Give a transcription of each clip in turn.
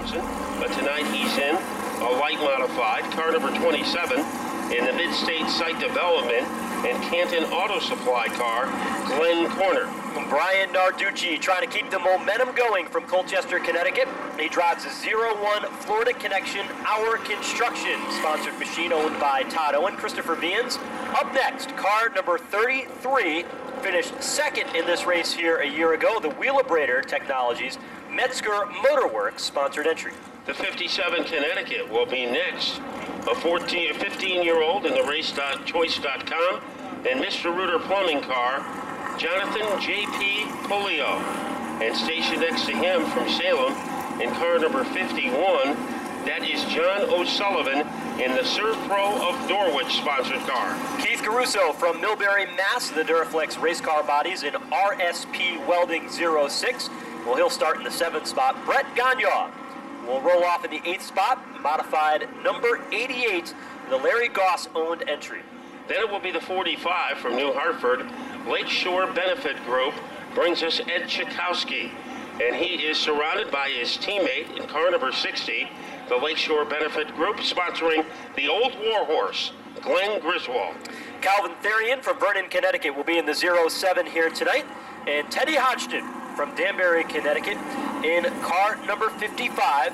Johnson, but tonight he's in a light modified, car number 27 in the Mid-State Site Development and Canton Auto Supply car, Glenn Corner. Brian Narducci trying to keep the momentum going from Colchester, Connecticut. He drives a 01 Florida Connection Hour Construction sponsored machine owned by Todd Owen. Christopher Vians up next, car number 33, finished second in this race here a year ago. The Wheelabrator Technologies Metzger Motorworks sponsored entry. The 57 Connecticut will be next. A 15-year-old in the race.choice.com and Mr. Rooter Plumbing car, Jonathan J.P. Polio. And stationed next to him from Salem in car number 51, that is John O'Sullivan in the Serv Pro of Norwich sponsored car. Keith Caruso from Millbury, Mass. The Duraflex race car bodies in RSP Welding 06. Well, he'll start in the 7th spot. Brett Gagnon will roll off in the 8th spot, modified number 88, the Larry Goss owned entry. Then it will be the 45 from New Hartford. Lakeshore Benefit Group brings us Ed Chakowski, and he is surrounded by his teammate in car number 60, the Lakeshore Benefit Group, sponsoring the Old Warhorse, Glenn Griswold. Calvin Therian from Vernon, Connecticut will be in the 07 here tonight, and Teddy Hodgson from Danbury, Connecticut in car number 55.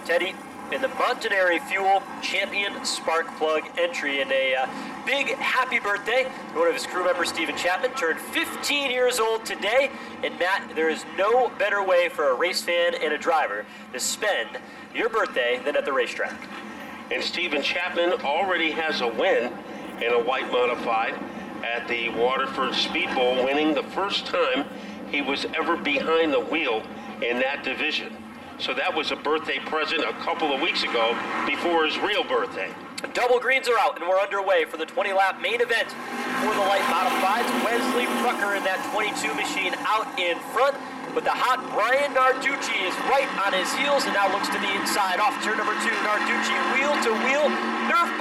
Teddy in the Montanari Fuel Champion Spark Plug entry, and a big happy birthday. One of his crew members, Stephen Chapman, turned 15 years old today. And Matt, there is no better way for a race fan and a driver to spend your birthday than at the racetrack. And Stephen Chapman already has a win in a white modified at the Waterford Speed Bowl, winning the first time he was ever behind the wheel in that division. So that was a birthday present a couple of weeks ago before his real birthday. Double greens are out, and we're underway for the 20-lap main event for the light modifieds. Wesley Prucker in that 22 machine out in front, but the hot Brian Narducci is right on his heels and now looks to the inside off turn number 2. Narducci wheel to wheel, Nerf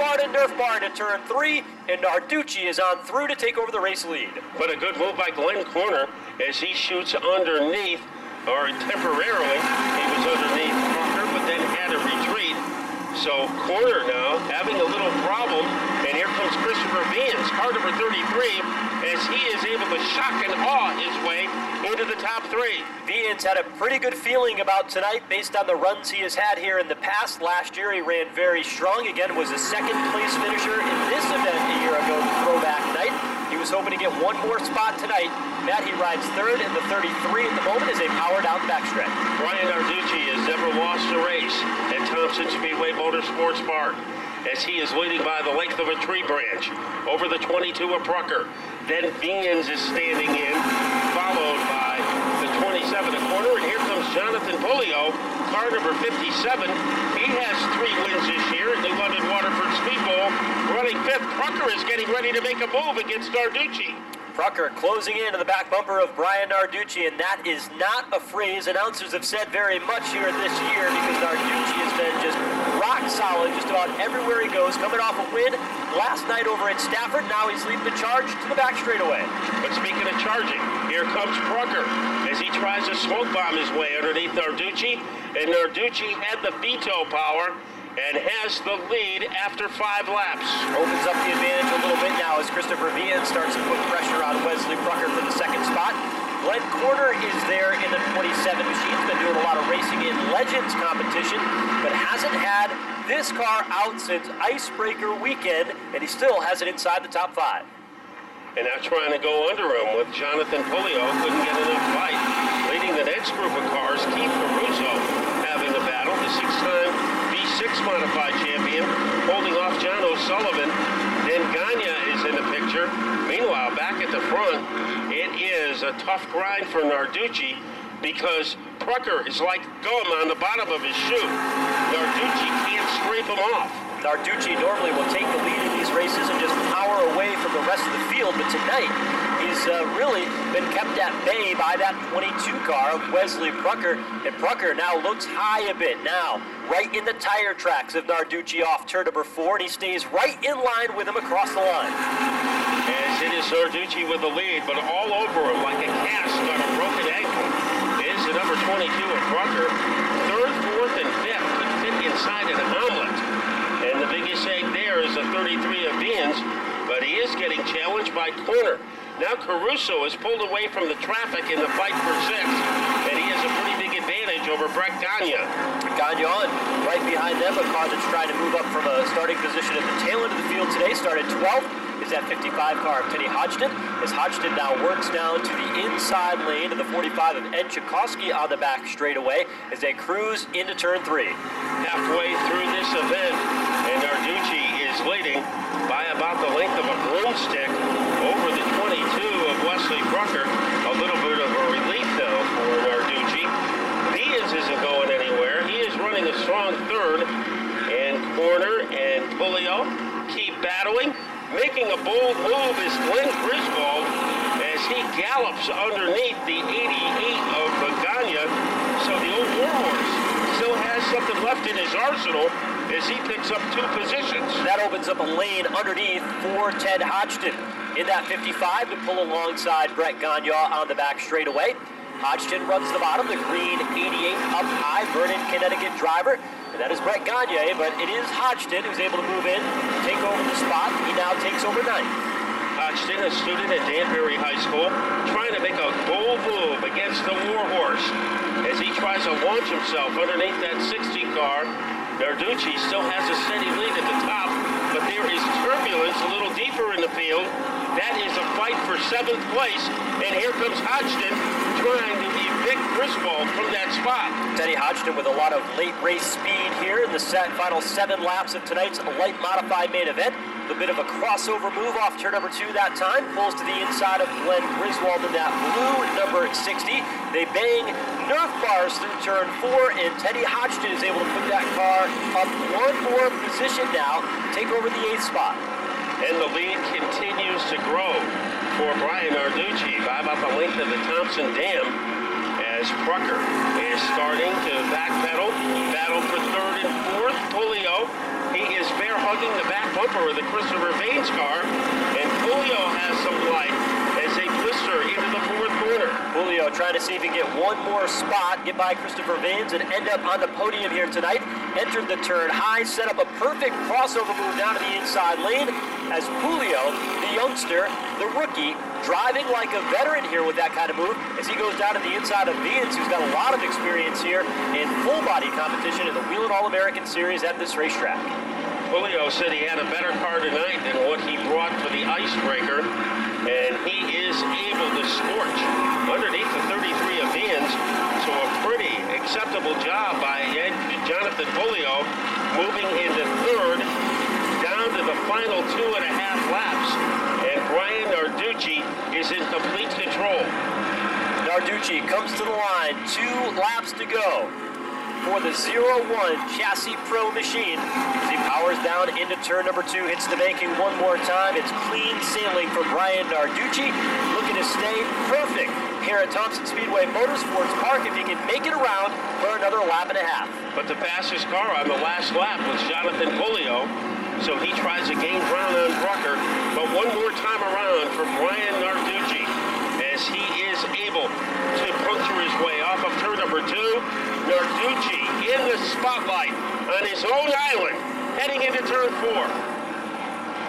bar to turn 3, and Narducci is on through to take over the race lead. But a good move by Glenn Corner as he shoots underneath, or temporarily, he was underneath Prucker, but then had a retreat. So Corner now having a little problem, and here comes Christopher Vians, car number 33, as he is able to shock and awe his way into the top 3. Vians had a pretty good feeling about tonight based on the runs he has had here in the past. Last year he ran very strong. Again, was a second place finisher in this event a year ago, throwback night. He was hoping to get one more spot tonight. Matt, he rides third in the 33 at the moment as they power down the backstretch. Brian Narducci has never lost a race at Thompson Speedway Motorsports Park, as he is leading by the length of a tree branch over the 22 of Prucker. Then Vians is standing in, followed by the 27 of Corner, and here comes Jonathan Polio, car number 57. He has 3 wins this year at the London Waterford Speed Bowl. Running 5th, Prucker is getting ready to make a move against Narducci. Prucker closing into the back bumper of Brian Narducci, and that is not a phrase announcers have said very much here this year, because Narducci has been just rock solid just about everywhere he goes, coming off a win last night over at Stafford. Now he's leading the charge to the back straightaway. But speaking of charging, here comes Prucker as he tries to smoke bomb his way underneath Narducci, and Narducci had the veto power and has the lead after 5 laps. Opens up the advantage a little bit now as Christopher Vian starts to put pressure on Wesley Prucker for the 2nd spot. Glenn Corner is there in the 27 machine. He's been doing a lot of racing in Legends competition, but hasn't had this car out since Icebreaker weekend, and he still has it inside the top 5. And now trying to go under him with Jonathan Polio. Couldn't get enough fight. Leading the next group of cars, Keith Caruso having the battle, the 6-time V6 modified champion, holding off John O'Sullivan. Then Gagne is in the picture. Meanwhile, back at the front, it is a tough grind for Narducci, because Prucker is like gum on the bottom of his shoe. Narducci can't scrape him off. Narducci normally will take the lead in these races and just power away from the rest of the field, but tonight he's really been kept at bay by that 22 car of Wesley Prucker, and Prucker now looks high a bit now, right in the tire tracks of Narducci off turn number 4, and he stays right in line with him across the line. As it is Narducci with the lead, but all over him like a cast on a broken ankle is the number 22 of Prucker. 3rd, 4th, and 5th. modified corner. Now Caruso is pulled away from the traffic in the fight for 6th, and he has a pretty big advantage over Brett Gagne. Gagne on right behind them, a car that's trying to move up from a starting position at the tail end of the field today. Started 12th is that 55 car of Teddy Hodgson, as Hodgson now works down to the inside lane of the 45 of Ed Chakosky on the back straightaway as they cruise into turn 3. Halfway through this event, and Narducci is leading by about the length of a broomstick over the 22 of Wesley Brucker. A little bit of a relief now for Narducci. Diaz isn't going anywhere. He is running a strong 3rd, and Corner and Puleo keep battling. Making a bold move is Glenn Griswold as he gallops underneath the 88 of Gagne. So the old warhorse still has something left in his arsenal as he picks up 2 positions. That opens up a lane underneath for Ted Hodgson in that 55 to pull alongside Brett Gagne on the back straightaway. Hodgson runs the bottom, the green 88 up high, Vernon, Connecticut driver. And that is Brett Gagne, but it is Hodgson who's able to move in, take over the spot. He now takes over 9th. Hodgson, a student at Danbury High School, trying to make a bold move against the warhorse as he tries to launch himself underneath that 60 car. Narducci still has a steady lead at the top, but there is turbulence a little deeper in the field. That is a fight for 7th place, and here comes Hodgson trying to evict Griswold from that spot. Teddy Hodgson with a lot of late race speed here in the final 7 laps of tonight's light modified main event. A bit of a crossover move off turn number 2 that time. Pulls to the inside of Glenn Griswold in that blue number 60. They bang Nerf bars through turn 4, and Teddy Hodgson is able to put that car up 1 more position now, take over the 8th spot. And the lead continues to grow for Brian Narducci by about the length of the Thompson Dam as Brucker is starting to backpedal, battle for 3rd and 4th. Puleo, he is bear hugging the back bumper of the Christopher Vanes car, and Puleo has some light as they blister into the 4th corner. Puleo trying to see if he can get 1 more spot, get by Christopher Vanes, and end up on the podium here tonight. Entered the turn high, set up a perfect crossover move down to the inside lane as Puleo, the youngster, the rookie, driving like a veteran here with that kind of move as he goes down to the inside of Vanes, who's got a lot of experience here in full-body competition in the Wheeling All-American Series at this racetrack. Puleo said he had a better car tonight than what he brought for the icebreaker, and he is able to scorch underneath the 33 of Vanes. So a pretty acceptable job by Jonathan Puleo, moving into 3rd, down to the final 2.5 laps, and Brian Narducci is in complete control. Narducci comes to the line, 2 laps to go for the 0-1 Chassis Pro machine. As he powers down into turn number 2, hits the banking 1 more time. It's clean sailing for Brian Narducci, looking to stay perfect here at Thompson Speedway Motorsports Park if he can make it around for another lap and a half. But the fastest car on the last lap was Jonathan Puleo, so he tries to gain ground on Brucker, but 1 more time around for Brian Narducci as he is able to puncture his way off of turn number 2. Narducci in the spotlight on his own island, heading into turn 4.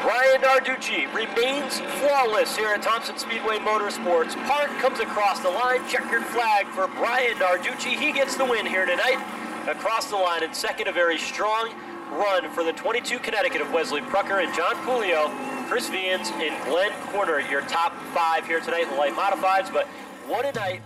Brian Narducci remains flawless here at Thompson Speedway Motorsports Park. Comes across the line, checkered flag for Brian Narducci. He gets the win here tonight. Across the line in second, a very strong run for the 22 Connecticut of Wesley Brucker and John Puleo, Chris Vanes, and Glenn Corner, your top 5 here tonight in the light modifieds. But what a night